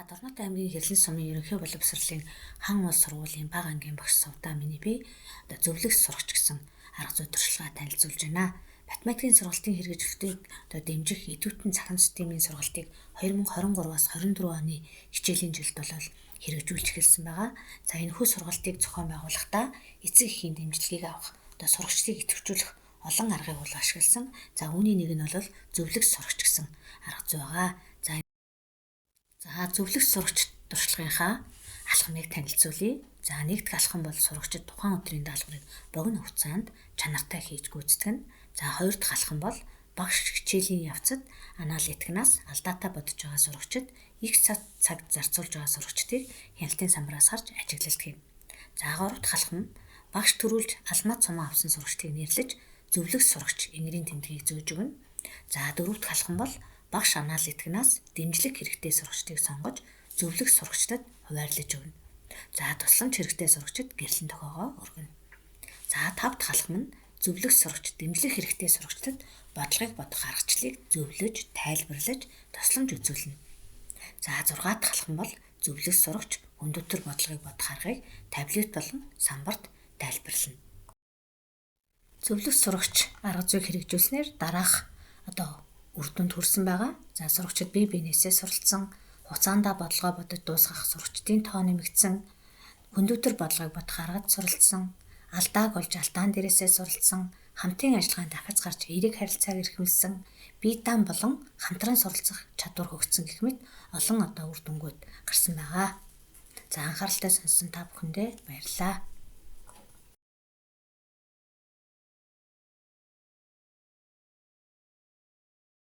Дорнот аймгийн Хэрлэн сумын ерөнхий боловсролын хан улс сургуулийн бага ангийн багш Сувдаа миний би зөвлөгс сурагч гэсэн арга зүй туршлагаа танилцуулж байна. Математикийн сургалтын хэрэгжүүлэлтийг дэмжих идэвхтэй цахим системийн сургалтыг 2023-аас 24 оны хичээлийн жилд бол хэрэгжүүлж эхэлсэн байгаа. За энэ хүү сургалтыг зохион байгуулахдаа эцэг эхийн дэмжлэгийг авах, сурагчдыг идэвхжүүлэх олон аргыг бол ашигласан. За үүний нэг нь бол зөвлөгс сурагч гэсэн арга зүй байгаа. За зөвлөгс сурагч туршлагынхаа алхмыг танилцуулъя. За нэгдүгээр алхам бол сурагчид тухайн өдрийн даалгаврыг богино хугацаанд чанартай хийж гүйцэтгэх нь. За хоёр дахь алхам бол багш хичээлийн явцад аналитикнаас алдаатай бодож байгаа сурагчид их цаг зарцуулж байгаа сурагчдыг хяналтын самбараас харж ажиглалт юм. За гурав дахь алхам багш төрүүлж алмат сумаа авсан сурагчдыг нэрлэж зөвлөгс сурагч энгэрийн тэмдгийг зөөж өгнө. За дөрөв дахь алхам бол багш аналитикнаас дэмжлэг хэрэгтэй сурагчдыг сонгож зөвлөгс сурагчдад хуваарлаж өгнө. За тусламж хэрэгтэй сурагчид гэрлэн тохиогоо өргөнө. За тав дахь алхам нь зөвлөгс сурагч дэмжлэг хэрэгтэй сурагчдад бодлогыг бодох аргачлалыг зөвлөж, тайлбарлаж, тусламж үзүүлнэ. За 6 дахь алхам бол зөвлөгс сурагч хүндүтэр бодлогыг бодох аргыг таблет болон самбарт тайлбарлана. Зөвлөгс сурагч арга зүйг хэрэгжүүлснээр дараах үр дүнд хүрсэн байгаа. За сурагчид бие биенээсээ суралцсан, хугацаандаа бодлогоо бодож дуусгах сурагчдын тоо нэмэгдсэн, хүндүтэр бодлогыг бодох аргад суралцсан, алдааг олж алдаан дээрээсээ суралцсан, хамтын ажиллагаанд дахиж гарч эерэг харилцааг эрхэмлсэн, бие даан болон хамтран суралцах чадвар хөгжсөн гэх мэт олон үр дүнгууд гарсан байгаа. За анхааралтай сонссон та бүхэндээ баярлалаа.